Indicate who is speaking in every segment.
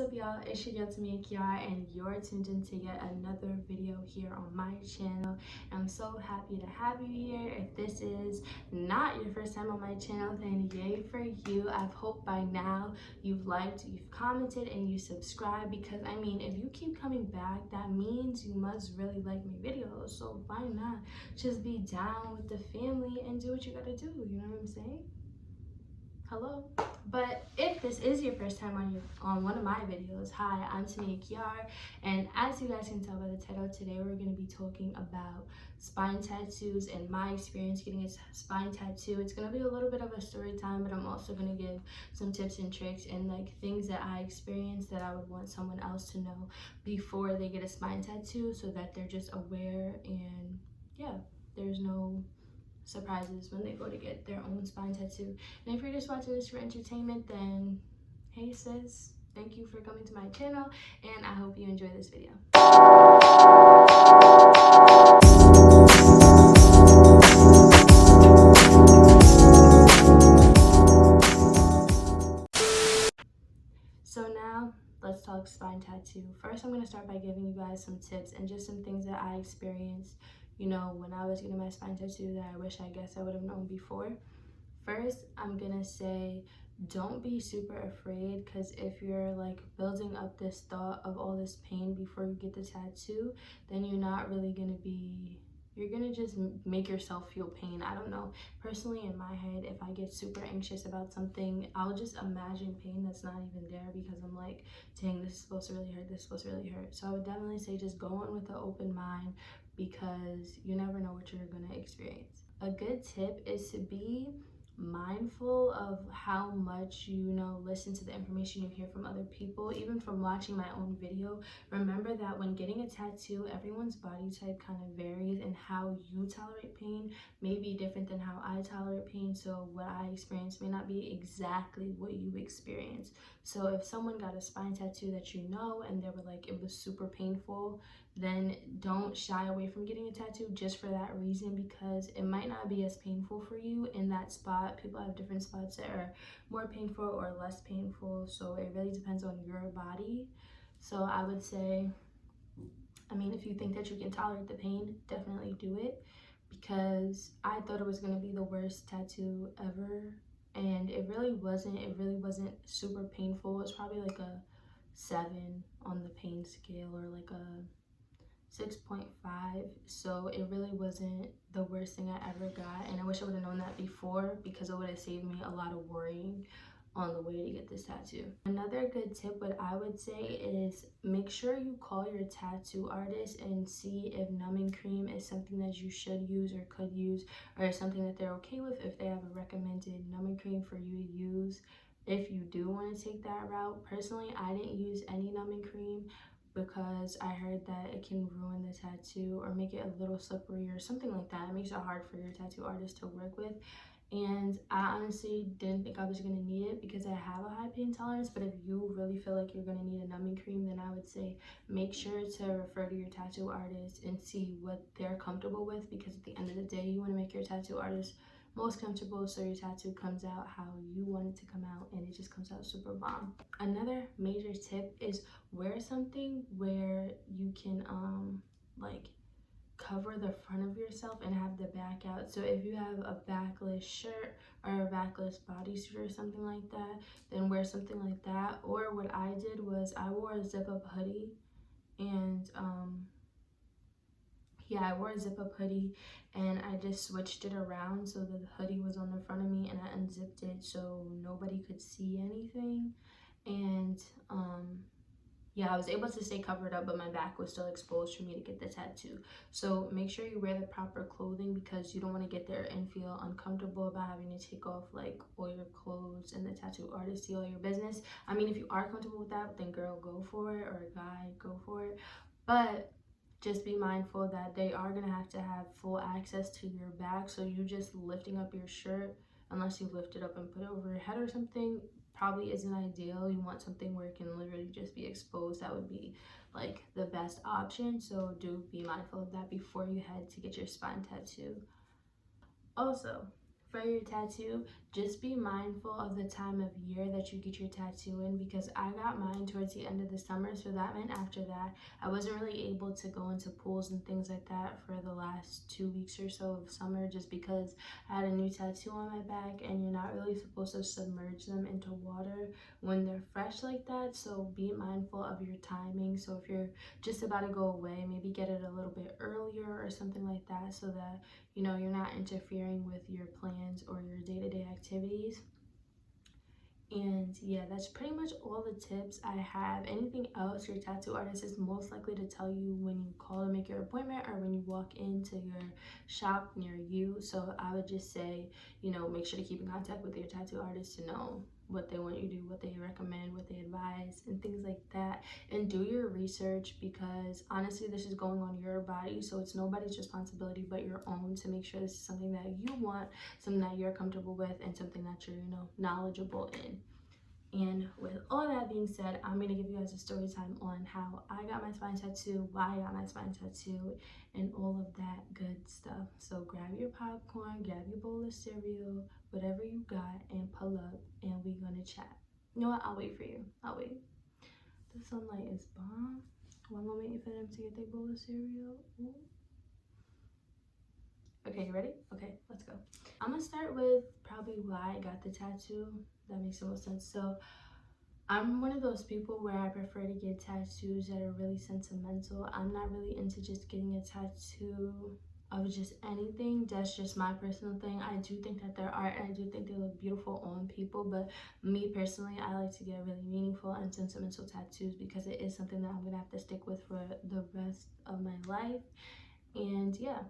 Speaker 1: up, y'all? It's your girl Tamia, Kiara, and you're tuned into yet another video here on my channel. I'm so happy to have you here. If this is not your first time on my channel, then yay for you. I hope by now you've liked, you've commented, and you subscribed, because I mean, if you keep coming back, that means you must really like my videos. So why not just be down with the family and do what you gotta do? You know what I'm saying? Hello. But if this is your first time on one of my videos, hi, I'm Tamia Kiara, and as you guys can tell by the title, today we're going to be talking about spine tattoos and my experience getting a spine tattoo. It's going to be a little bit of a story time, but I'm also going to give some tips and tricks and like things that I experienced that I would want someone else to know before they get a spine tattoo, so that they're just aware and yeah, there's no surprises when they go to get their own spine tattoo. And if you're just watching this for entertainment, then hey sis, thank you for coming to my channel, and I hope you enjoy this video. So now let's talk spine tattoo. First, I'm going to start by giving you guys some tips and just some things that I experienced, you know, when I was getting my spine tattoo that I wish I would have known before. First, I'm gonna say don't be super afraid, because if you're like building up this thought of all this pain before you get the tattoo, then you're gonna just make yourself feel pain. I don't know, personally in my head, if I get super anxious about something, I'll just imagine pain that's not even there, because I'm like, dang, this is supposed to really hurt, this is supposed to really hurt. So I would definitely say just go in with an open mind, because you never know what you're gonna experience. A good tip is to be mindful of how much you listen to the information you hear from other people, even from watching my own video. Remember that when getting a tattoo, everyone's body type kind of varies, and how you tolerate pain may be different than how I tolerate pain. So what I experience may not be exactly what you experience. So if someone got a spine tattoo that you know and they were like it was super painful, then don't shy away from getting a tattoo just for that reason, because it might not be as painful for you in that spot. People have different spots that are more painful or less painful, so it really depends on your body. So I would say, I mean, if you think that you can tolerate the pain, definitely do it, because I thought it was going to be the worst tattoo ever, and it really wasn't. It really wasn't super painful. It's probably like a 7 on the pain scale, or like a 6.5. So it really wasn't the worst thing I ever got, and I wish I would have known that before, because it would have saved me a lot of worrying on the way to get this tattoo. Another good tip, what I would say, is make sure you call your tattoo artist and see if numbing cream is something that you should use or could use, or something that they're okay with, if they have a recommended numbing cream for you to use if you do want to take that route. Personally, I didn't use any numbing cream, because I heard that it can ruin the tattoo or make it a little slippery or something like that. It makes it hard for your tattoo artist to work with. And I honestly didn't think I was going to need it, because I have a high pain tolerance. But if you really feel like you're going to need a numbing cream, then I would say make sure to refer to your tattoo artist and see what they're comfortable with, because at the end of the day, you want to make your tattoo artist most comfortable, so your tattoo comes out how you want it to come out, and it just comes out super bomb. Another major tip is wear something where you can like cover the front of yourself and have the back out. So if you have a backless shirt or a backless bodysuit or something like that, then wear something like that. Or what I did was I wore a zip-up hoodie, and yeah, I wore a zip-up hoodie, and I just switched it around so the hoodie was on the front of me, and I unzipped it so nobody could see anything. And yeah, I was able to stay covered up, but my back was still exposed for me to get the tattoo. So make sure you wear the proper clothing, because you don't want to get there and feel uncomfortable about having to take off like all your clothes and the tattoo artist see all your business. I mean, if you are comfortable with that, then girl, go for it, or guy, go for it. But just be mindful that they are going to have full access to your back. So you just lifting up your shirt, unless you lift it up and put it over your head or something, probably isn't ideal. You want something where it can literally just be exposed. That would be like the best option. So do be mindful of that before you head to get your spine tattoo. Also, For your tattoo, just be mindful of the time of year that you get your tattoo in, because I got mine towards the end of the summer, so that meant after that I wasn't really able to go into pools and things like that for the last 2 weeks or so of summer, just because I had a new tattoo on my back, and you're not really supposed to submerge them into water when they're fresh like that. So be mindful of your timing. So if you're just about to go away, maybe get it a little bit earlier or something like that, so that you know you're not interfering with your plans or your day-to-day activities. And yeah, that's pretty much all the tips I have. Anything else, your tattoo artist is most likely to tell you when you call to make your appointment or when you walk into your shop near you. So I would just say, you know, make sure to keep in contact with your tattoo artist to know what they want you to do, what they recommend, what they advise, and things like that. And do your research, because honestly, this is going on your body, so it's nobody's responsibility but your own to make sure this is something that you want, something that you're comfortable with, and something that you're, you know, knowledgeable in. And with all that being said, I'm gonna give you guys a story time on how I got my spine tattoo, why I got my spine tattoo, and all of that good stuff. So grab your popcorn, grab your bowl of cereal, whatever you got, and pull up, and we're gonna chat. You know what? I'll wait for you. I'll wait. The sunlight is bomb. One more minute for them to get their bowl of cereal. Ooh. Okay, you ready? Okay, let's go. I'm gonna start with probably why I got the tattoo. That makes the most sense. So I'm one of those people where I prefer to get tattoos that are really sentimental. I'm not really into just getting a tattoo of just anything. That's just my personal thing. I do think that they're art, and I do think they look beautiful on people, but me personally, I like to get really meaningful and sentimental tattoos because it is something that I'm gonna have to stick with for the rest of my life. And yeah,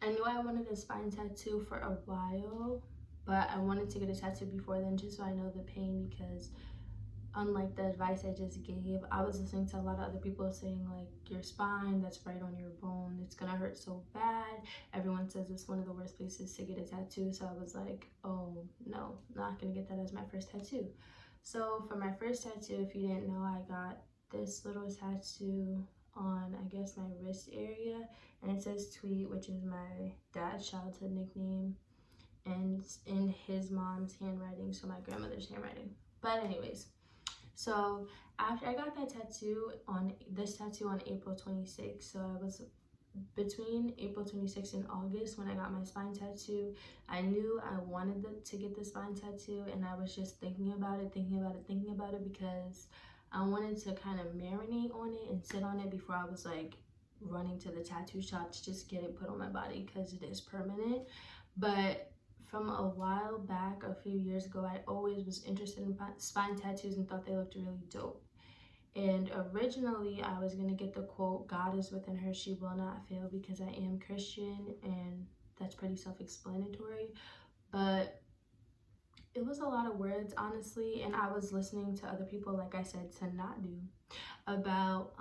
Speaker 1: I knew I wanted a spine tattoo for a while, but I wanted to get a tattoo before then just so I know the pain, because unlike the advice I just gave, I was listening to a lot of other people saying like, your spine, that's right on your bone, it's gonna hurt so bad. Everyone says it's one of the worst places to get a tattoo. So I was like, oh no, not gonna get that as my first tattoo. So for my first tattoo, if you didn't know, I got this little tattoo on, I guess, my wrist area, and it says Tweet, which is my dad's childhood nickname, and it's in his mom's handwriting, so my grandmother's handwriting. But anyways, so after I got that tattoo on April 26th, so I was between April 26th and August when I got my spine tattoo. I knew I wanted to get the spine tattoo, and I was just thinking about it because I wanted to kind of marinate on it and sit on it before I was like running to the tattoo shop to just get it put on my body, because it is permanent. But from a while back, a few years ago, I always was interested in spine tattoos and thought they looked really dope. And originally, I was going to get the quote, "God is within her, she will not fail," because I am Christian, and that's pretty self-explanatory. But it was a lot of words, honestly, and I was listening to other people, like I said, to not do, about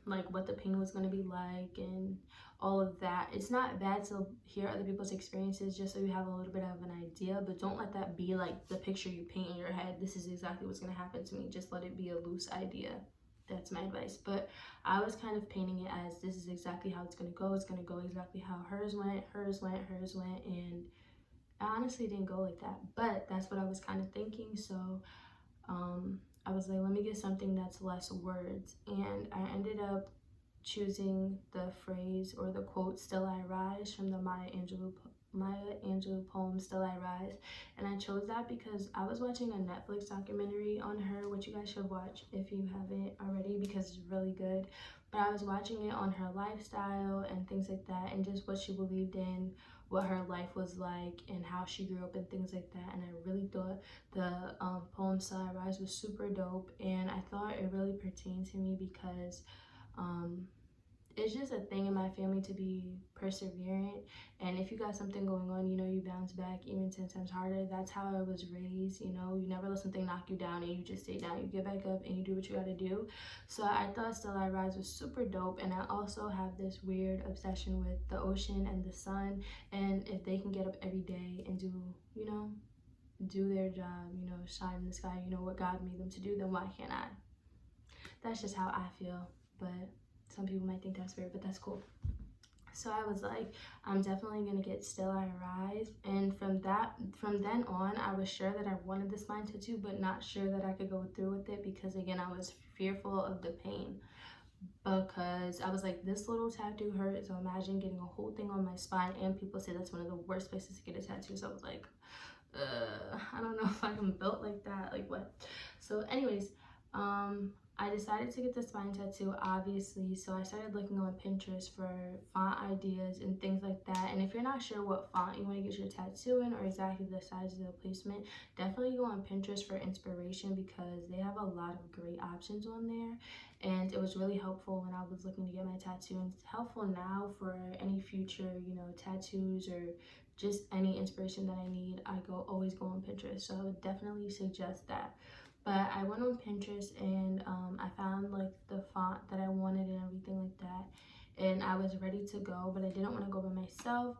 Speaker 1: like what the pain was going to be like and all of that. It's not bad to hear other people's experiences just so you have a little bit of an idea, but don't let that be like the picture you paint in your head. This is exactly what's going to happen to me. Just let it be a loose idea. That's my advice. But I was kind of painting it as, this is exactly how it's going to go. It's going to go exactly how hers went, and I honestly didn't go like that, but that's what I was kind of thinking. So I was like, let me get something that's less words, and I ended up choosing the phrase or the quote, "Still I Rise," from the Maya Angelou poem, "Still I Rise." And I chose that because I was watching a Netflix documentary on her, which you guys should watch if you haven't already, because it's really good. But I was watching it on her lifestyle and things like that, and just what she believed in, what her life was like, and how she grew up and things like that. And I really thought the poem "Still I Rise" was super dope, and I thought it really pertained to me because it's just a thing in my family to be perseverant, and if you got something going on, you know, you bounce back even 10 times harder. That's how I was raised. You know, you never let something knock you down and you just stay down. You get back up and you do what you gotta do. So I thought "Still I Rise" was super dope, and I also have this weird obsession with the ocean and the sun, and if they can get up every day and do, you know, do their job, you know, shine in the sky, you know, what God made them to do, then why can't I? That's just how I feel. But some people might think that's weird, but that's cool. So I was like, I'm definitely gonna get Still I Rise. And from then on, I was sure that I wanted this spine tattoo, but not sure that I could go through with it because again, I was fearful of the pain. Because I was like, this little tattoo hurt, so imagine getting a whole thing on my spine, and people say that's one of the worst places to get a tattoo. So I was like, I don't know if I'm built like that, like what. So anyways, I decided to get the spine tattoo, obviously. So I started looking on Pinterest for font ideas and things like that. And if you're not sure what font you want to get your tattoo in or exactly the size of the placement, definitely go on Pinterest for inspiration because they have a lot of great options on there. And it was really helpful when I was looking to get my tattoo, and it's helpful now for any future, you know, tattoos or just any inspiration that I need. I always go on Pinterest, so I would definitely suggest that. But I went on Pinterest and I found like the font that I wanted and everything like that, and I was ready to go, but I didn't want to go by myself.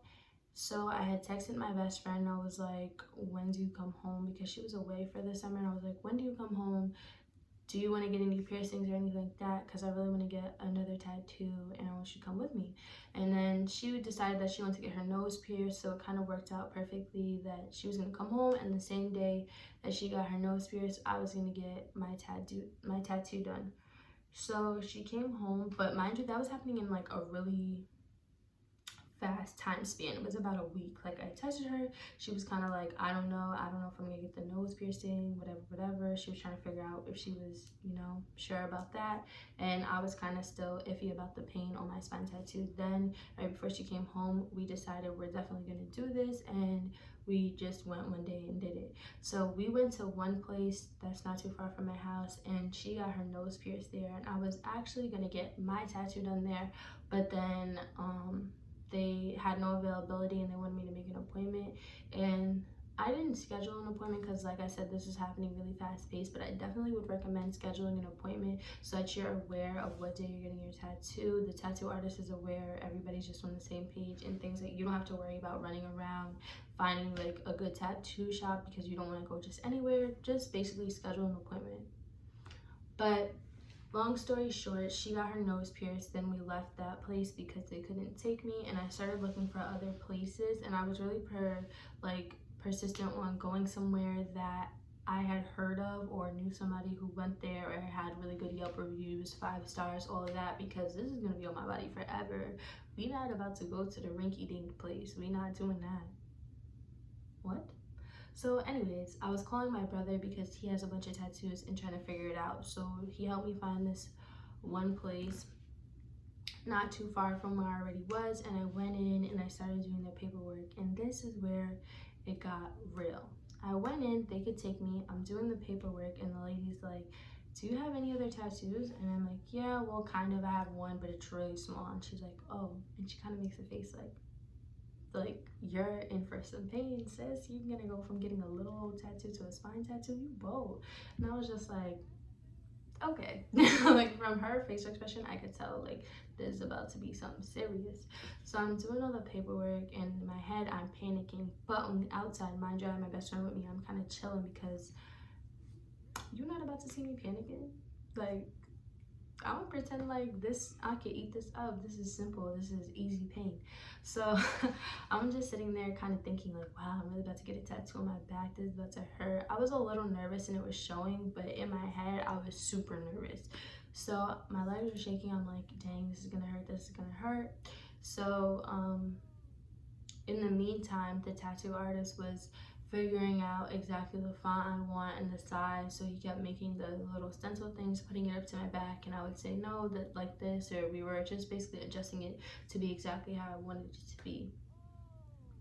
Speaker 1: So I had texted my best friend and I was like, when do you come home? Because she was away for the summer, and I was like, when do you come home? Do you want to get any piercings or anything like that? Because I really want to get another tattoo and I want you to come with me. And then she decided that she wanted to get her nose pierced, so it kind of worked out perfectly that she was going to come home, and the same day that she got her nose pierced, I was going to get my tattoo done. So she came home, but mind you, that was happening in like a really fast time span. It was about a week. Like, I texted her, she was kind of like, I don't know if I'm gonna get the nose piercing, whatever. She was trying to figure out if she was, you know, sure about that, and I was kind of still iffy about the pain on my spine tattoo. Then right before she came home, we decided we're definitely gonna do this, and we just went one day and did it. So we went to one place that's not too far from my house, and she got her nose pierced there, and I was actually gonna get my tattoo done there, but then they had no availability and they wanted me to make an appointment, and I didn't schedule an appointment because, like I said, this is happening really fast paced, but I definitely would recommend scheduling an appointment so that you're aware of what day you're getting your tattoo. The tattoo artist is aware, everybody's just on the same page, and things like you don't have to worry about running around finding like a good tattoo shop because you don't want to go just anywhere. Just basically schedule an appointment. But long story short, she got her nose pierced. Then we left that place because they couldn't take me, and I started looking for other places, and I was really persistent on going somewhere that I had heard of or knew somebody who went there or had really good Yelp reviews, 5 stars, all of that, because this is gonna be on my body forever. We not about to go to the rinky-dink place. We not doing that. What? So anyways, I was calling my brother because he has a bunch of tattoos and trying to figure it out. So he helped me find this one place not too far from where I already was, and I went in and I started doing the paperwork, and this is where it got real. I went in, they could take me, I'm doing the paperwork, and the lady's like, do you have any other tattoos? And I'm like, yeah, well, kind of, I have one, but it's really small. And she's like, oh, and she kind of makes a face like you're in for some pain, sis. You're gonna go from getting a little old tattoo to a spine tattoo, you bold. And I was just like, okay. Like, from her facial expression, I could tell like this is about to be something serious. So I'm doing all the paperwork, and in my head I'm panicking, but on the outside, mind you, I have my best friend with me, I'm kind of chilling because you're not about to see me panicking. Like, I don't pretend like this, I can eat this up. This is simple. This is easy pain. So I'm just sitting there kind of thinking like, wow, I'm really about to get a tattoo on my back. This is about to hurt. I was a little nervous and it was showing, but in my head, I was super nervous. So my legs were shaking. I'm like, dang, this is gonna hurt. This is gonna hurt. So in the meantime, the tattoo artist was figuring out exactly the font I want and the size. So he kept making the little stencil things, putting it up to my back, and I would say no, that like this, or we were just basically adjusting it to be exactly how I wanted it to be.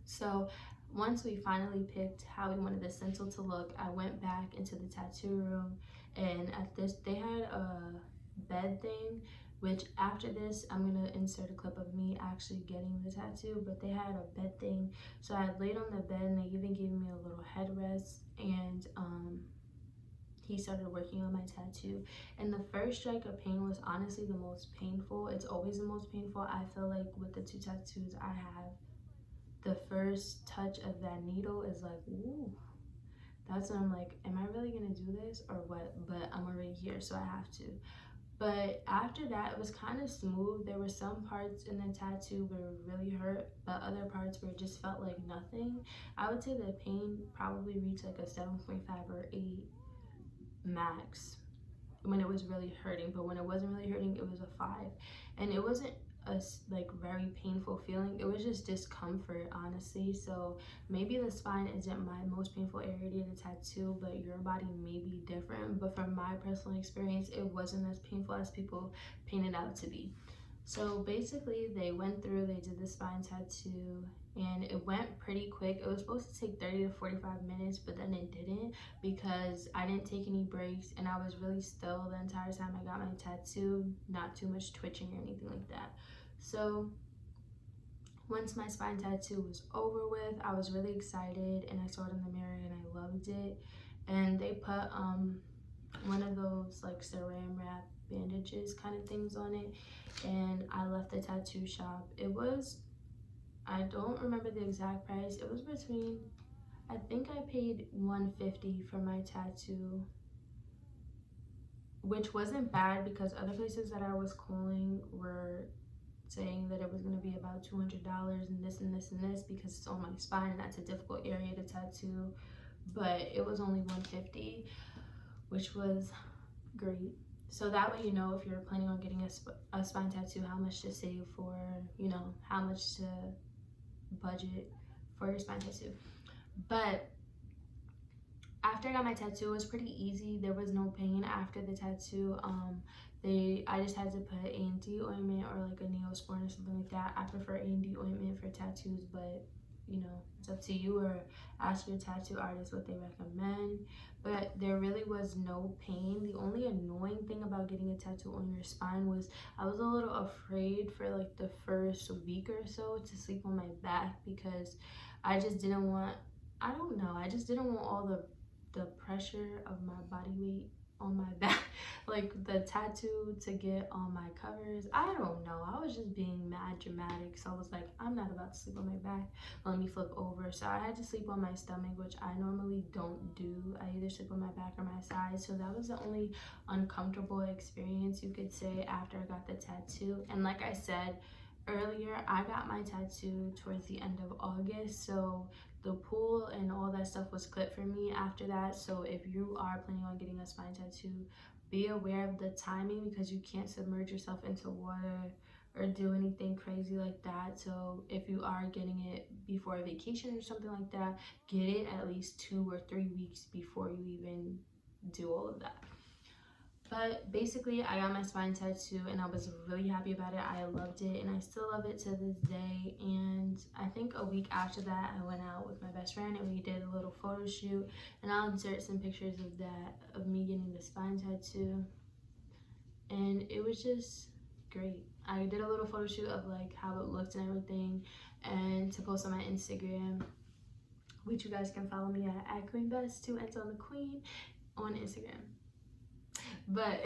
Speaker 1: So once we finally picked how we wanted the stencil to look, I went back into the tattoo room, and at this, they had a bed thing, which after this, I'm gonna insert a clip of me actually getting the tattoo, but they had a bed thing. So I laid on the bed, and they even gave me a little headrest, and he started working on my tattoo. And the first strike of pain was honestly the most painful. It's always the most painful. I feel like with the 2 tattoos I have, the first touch of that needle is like, ooh, that's when I'm like, am I really gonna do this or what? But I'm already here, so I have to. But after that, it was kind of smooth. There were some parts in the tattoo where it really hurt, but other parts where it just felt like nothing. I would say the pain probably reached like a 7.5 or 8 max when it was really hurting, but when it wasn't really hurting, it was a 5. And it wasn't a like very painful feeling, it was just discomfort, honestly. So maybe the spine isn't my most painful area to get a tattoo, but your body may be different. But from my personal experience, it wasn't as painful as people paint it out to be. So basically, they went through, they did the spine tattoo, and it went pretty quick. It was supposed to take 30 to 45 minutes, but then it didn't because I didn't take any breaks and I was really still the entire time I got my tattoo, not too much twitching or anything like that. So once my spine tattoo was over with, I was really excited and I saw it in the mirror and I loved it. And they put one of those like saran wrap bandages kind of things on it, and I left the tattoo shop. It was, I don't remember the exact price, it was between, I think I paid $150 for my tattoo, which wasn't bad because other places that I was calling were saying that it was going to be about $200 and this and this and this because it's on my spine and that's a difficult area to tattoo. But it was only $150, which was great. So that way, you know, if you're planning on getting a spine tattoo, how much to save for, you know, how much to budget for your spine tattoo. But after I got my tattoo, it was pretty easy. There was no pain after the tattoo. I just had to put A&D ointment or like a Neosporin or something like that. I prefer A&D ointment for tattoos, but you know, it's up to you, or ask your tattoo artist what they recommend. But there really was no pain. The only annoying thing about getting a tattoo on your spine was I was a little afraid for like the first week or so to sleep on my back because I just didn't want, I don't know, I just didn't want all the pressure of my body weight on my back, like the tattoo to get on my covers. I don't know, I was just being mad dramatic. So I was like, I'm not about to sleep on my back, let me flip over. So I had to sleep on my stomach, which I normally don't do. I either sleep on my back or my side. So that was the only uncomfortable experience you could say after I got the tattoo. And like I said earlier, I got my tattoo towards the end of August, so the pool and all that stuff was clipped for me after that. So if you are planning on getting a spine tattoo, be aware of the timing because you can't submerge yourself into water or do anything crazy like that. So if you are getting it before a vacation or something like that, get it at least 2 or 3 weeks before you even do all of that. But basically, I got my spine tattoo and I was really happy about it. I loved it and I still love it to this day. And I think a week after that, I went out with my best friend and we did a little photo shoot. And I'll insert some pictures of that, of me getting the spine tattoo. And it was just great. I did a little photo shoot of like how it looked and everything, and to post on my Instagram, which you guys can follow me at QueenBest2 and on the Queen on Instagram. But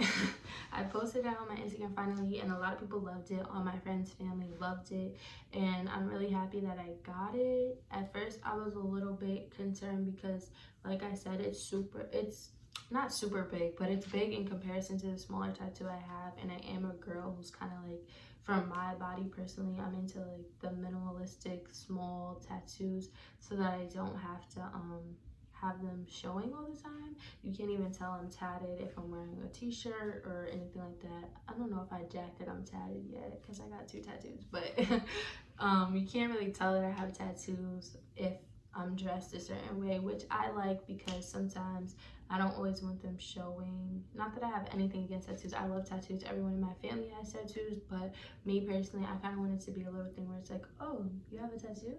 Speaker 1: I posted that on my Instagram finally, and a lot of people loved it. All my friends, family loved it, and I'm really happy that I got it. At first, I was a little bit concerned because, like I said, it's not super big, but it's big in comparison to the smaller tattoo I have, and I am a girl who's kind of like, from my body personally, I'm into like the minimalistic small tattoos so that I don't have to have them showing all the time. You can't even tell I'm tatted if I'm wearing a t-shirt or anything like that. I don't know if I jacked that I'm tatted yet because I got 2 tattoos, but you can't really tell that I have tattoos if I'm dressed a certain way, which I like because sometimes I don't always want them showing. Not that I have anything against tattoos. I love tattoos. Everyone in my family has tattoos, but me personally, I kind of want it to be a little thing where it's like, oh, you have a tattoo?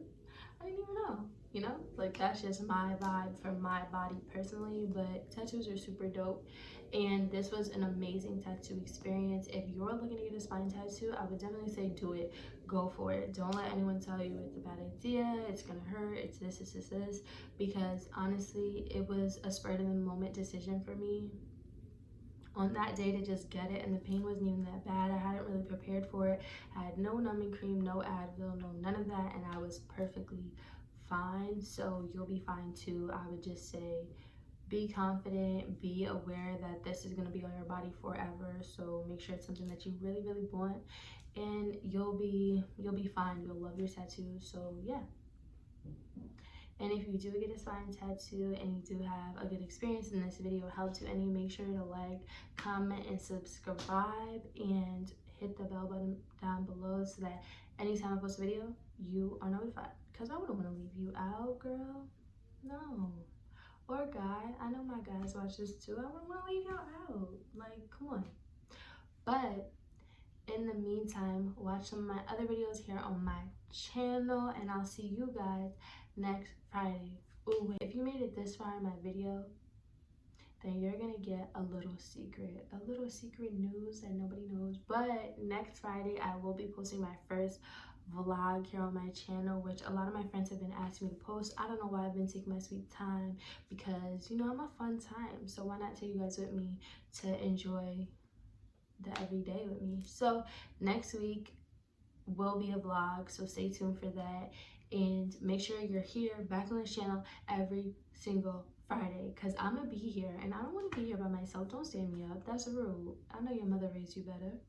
Speaker 1: I didn't even know, you know? Like, that's just my vibe for my body personally, but tattoos are super dope. And this was an amazing tattoo experience. If you're looking to get a spine tattoo, I would definitely say do it. Go for it. Don't let anyone tell you it's a bad idea, it's gonna hurt, it's this, because honestly, it was a spur of the moment decision for me on that day to just get it, and the pain wasn't even that bad. I hadn't really prepared for it. I had no numbing cream, no Advil, no none of that, and I was perfectly fine. So you'll be fine too. I would just say be confident, be aware that this is going to be on your body forever. So make sure it's something that you really, really want, and you'll be fine. You'll love your tattoo. So yeah. And if you do get a spine tattoo and you do have a good experience and this video helped you any, make sure to like, comment, and subscribe, and hit the bell button down below so that anytime I post a video, you are notified. Because I wouldn't want to leave you out, girl. No. Or guy. I know my guys watch this too. I wouldn't want to leave y'all out. Like, come on. But in the meantime, watch some of my other videos here on my channel, and I'll see you guys next Friday. Oh wait, if you made it this far in my video, then you're gonna get a little secret news that nobody knows. But next Friday I will be posting my first vlog here on my channel, which a lot of my friends have been asking me to post. I don't know why I've been taking my sweet time, because you know I'm a fun time, so why not take you guys with me to enjoy the everyday with me. So next week will be a vlog, so stay tuned for that, and make sure you're here back on this channel every single Friday, because I'm gonna be here, and I don't want to be here by myself. Don't stand me up, that's rude. I know your mother raised you better.